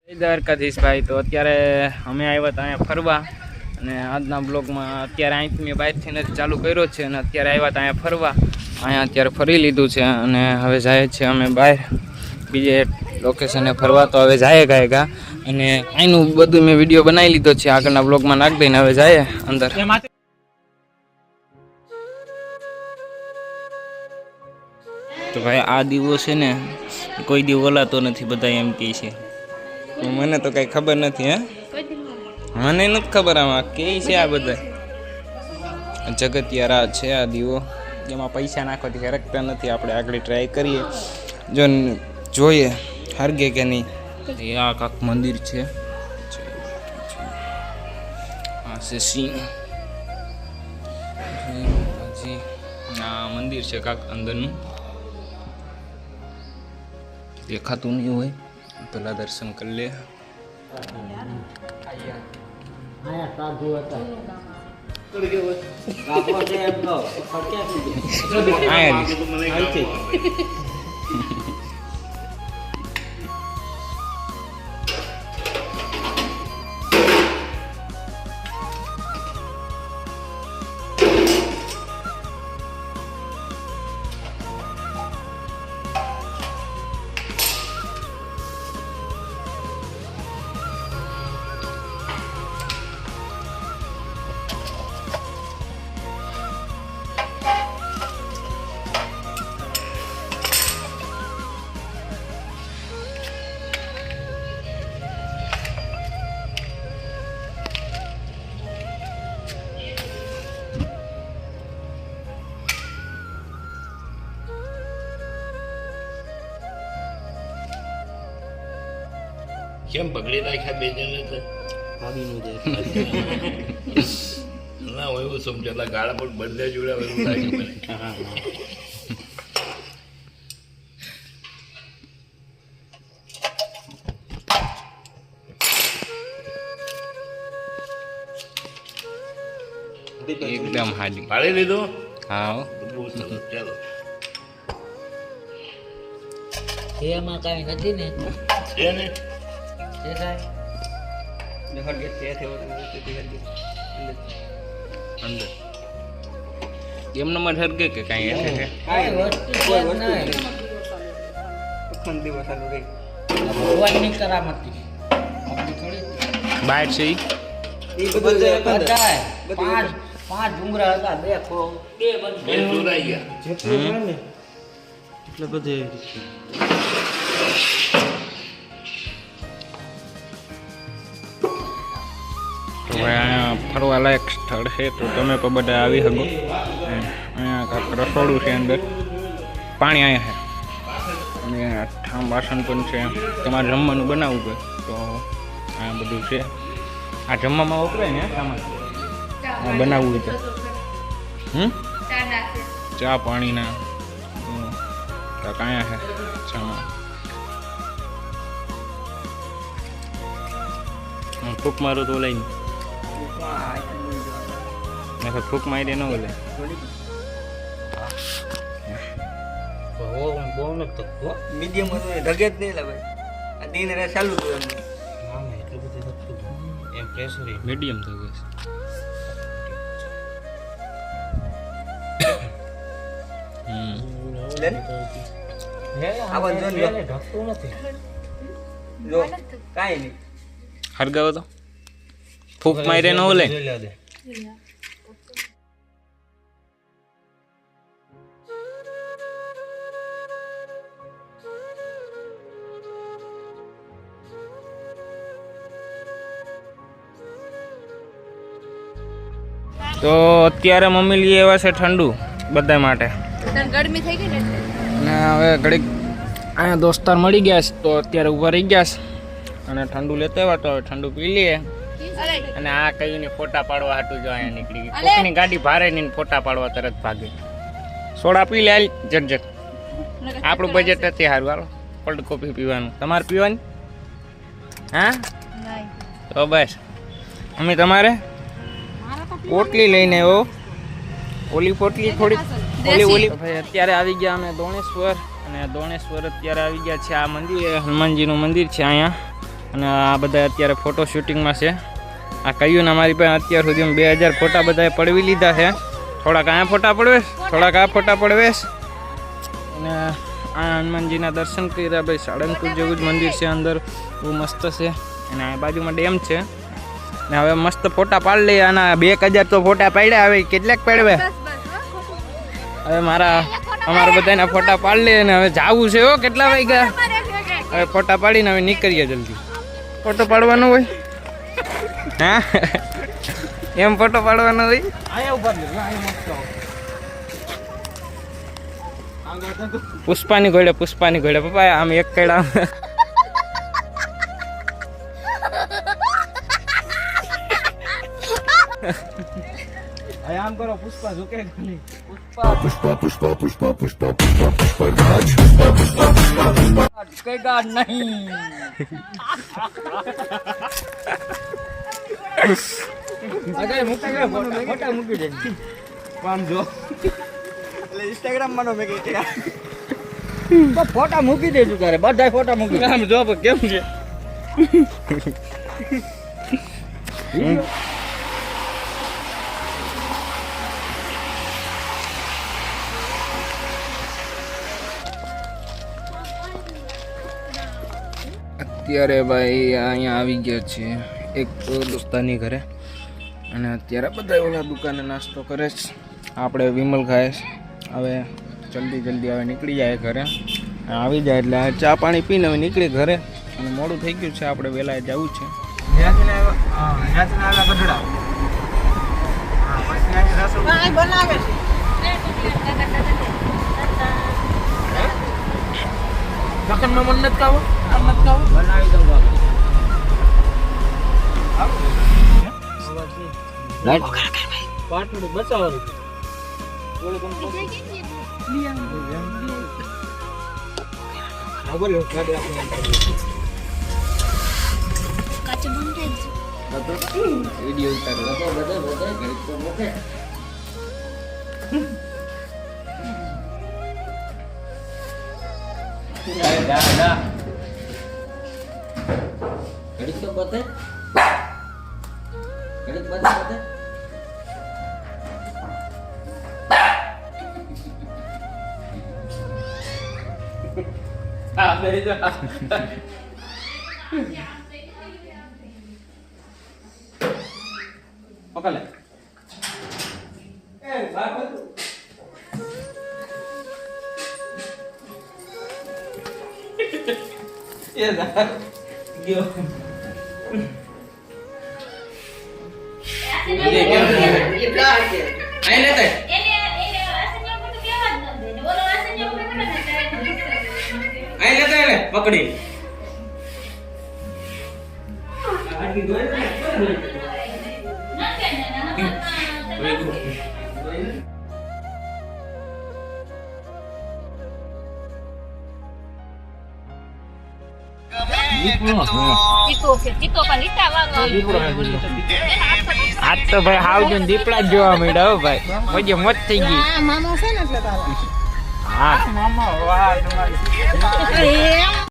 દ્વારકાધીશ ભાઈ, તો અત્યારે અમે આવ્યા હતા અહીંયા ફરવા અને આજના બ્લોગમાં અત્યારે અહીંથી મેં બહારથી નથી ચાલુ કર્યો છે અને અત્યારે આવ્યા હતા અહીંયા ફરવા. અહીંયા અત્યારે ફરી લીધું છે અને હવે જાય છે અમે બહાર બીજે લોકેશને ફરવા. તો હવે જાય ગાયગા અને અહીંનું બધું મેં વિડીયો બનાવી લીધો છે, આગળના બ્લોગમાં નાખી દઈને હવે જાય અંદર. તો ભાઈ આ દીવો છે ને કોઈ દી ઓલાતો નથી, બધા એમ કહે છે. મને તો કઈ ખબર નથી. મને નથી ખબર આમાં કે છે. આ બધા જગતિયારા છે આ દીવો, જેમાં પૈસા નાખવાથી હરકતા નથી. આપણે આગળ ટ્રાય કરીએ, જો જોઈએ હરગે કે નહીં. આ કાંક મંદિર છે, આ છે સિંહ. આ મંદિર છે કાંક અંદરનું, દેખાતું નહીં હોય. પેલા દર્શન કરી લે. કેમ પકડી રાખ્યા બે જણે તો ના હોય એવું સમજતા ગાળા પર બધા જોડ્યા એવું લાગે મને. એકદમ હાજી પાડી લીધો. હા બહુ સરસ. ચાલો એમાં કાંઈ નથી ને છે ને અંદર એમ નંબર હરગે કે કાંઈ હશે કે ભગવાનની કરામતી બહાર છે પાંચ ડુંગરા હતા, બે ચોરાઈ ગયા. એટલે બધે અહીંયા ફરવા લાયક સ્થળ છે, તો તમે પણ બધા આવી શકો. અહીંયા કાંઈક રસોડું છે, અંદર પાણી અહીંયા છે અને ઠામ વાસણ પણ છે. તમારે જમવાનું બનાવવું હોય તો આ બધું છે. આ જમવામાં વપરાય ને સામાન બનાવવું હોય તો ચા પાણીના કાંઈક અહીંયા છે સામાન. ફૂક મારું તો લઈને ફૂક મારી ન બોલે. મીડિયમ ઢગે જ નહીં લાવે. આ દિન રે ચાલુ હતું એમ પ્રેશર મીડિયમ થઈ ગયું. ઢકતું નથી જો કાંઈ નહીં. હરગાવો તો ફૂક મારે ન ઓલે. તો અત્યારે મમ્મી લઈ આવ્યા છે ઠંડુ બધા માટે. ગરમી થઈ ગઈ ને અને હવે ઘડીક અહીંયા દોસ્તાર મળી ગયા છે, તો અત્યારે ઊભા રહી ગયા છે અને ઠંડુ લેતા આવ્યા. તો હવે ઠંડુ પી લઈએ. અને આ કહીને ફોટા પાડવા હાટું જો અહીંયા નીકળી ગઈ. કોકની ગાડી ભારે ને ફોટા પાડવા તરત ભાગે. સોડા પી લે જટ. આપણું બજેટ નથી સારું. હાલો કોલ્ડ કોફી પીવાનું. તમારે પીવાની? હા તો બસ અમે તમારે પોટલી લઈને આવ્યો. ઓલી પોટલી થોડી ઓલી. અત્યારે આવી ગયા અમે દોણેશ્વર અને દોણેશ્વર અત્યારે આવી ગયા છે. આ મંદિર હનુમાનજીનું મંદિર છે અહીંયા અને આ બધા અત્યારે ફોટો શૂટિંગમાં છે. આ કહ્યું ને અમારી પાસે અત્યાર સુધીમાં 2000 ફોટા બધાએ પડવી લીધા છે. થોડાક આ ફોટા પડવેશ, થોડાક આ ફોટા પડવેશ. અને આ હનુમાનજીના દર્શન કર્યા ભાઈ. સાળંગપુર જેવું જ મંદિર છે અંદર, બહુ મસ્ત છે. અને આ બાજુમાં ડેમ છે. ને હવે મસ્ત ફોટા પાડી લઈએ. આના 2000 તો ફોટા પાડ્યા, હવે કેટલાક પાડવે. હવે અમારા બધાના ફોટા પાડી લઈએ ને હવે જાવું છે. હો કેટલા વાગ્યા? હવે ફોટા પાડીને હવે નીકળીએ જલ્દી. ફોટો પાડવાનો હોય હા એમ ફોટો પાડવાનો હોય. પુષ્પાની ઘોડે પપ્પા આમ એક કડા આમ કરો. પુષ્પા ઝુકે નહીં. ઝુકેગા નહીં. અગર ફોટા મૂકી દે આમ જો ઇન્સ્ટાગ્રામ માં મેં ફોટા મૂકી દેજો તારે. બધા ફોટા મૂકી આમ જો કેમ છે. અત્યારે ભાઈ અહીંયા આવી ગયા છીએ એક દોસ્તારની ઘરે. અને અત્યારે બધા ઓલા દુકાને નાસ્તો કરે છે. આપણે વિમલ ખાય છે. હવે જલ્દી હવે નીકળી જાય ઘરે. આવી જાય એટલે ચા પાણી પીને હવે નીકળી ઘરે. અને મોડું થઈ ગયું છે, આપણે વહેલા જવું છે. મન નથી ખાવું, બનાવી દઉં પાટલું બચાવવાનું. વિડીયો ઉતારો ઘડીક તો બતે હા બેરી જો પકડ એ બાપ એ જા ગયો ये क्या ये क्या है आए लेते એને આસન્યા પર તો કેવા જ ન દે બોલો આસન્યા પર કેવા ન આए लेते ले पकड़ी आटी दो ना के ना આજ તો ભાઈ હાવજો દીપડા જ જોવા મળ્યા. હો ભાઈ મજે મોજ થઈ ગઈ. મામા છે ને એટલે તારા હા મામા વાહ તમારી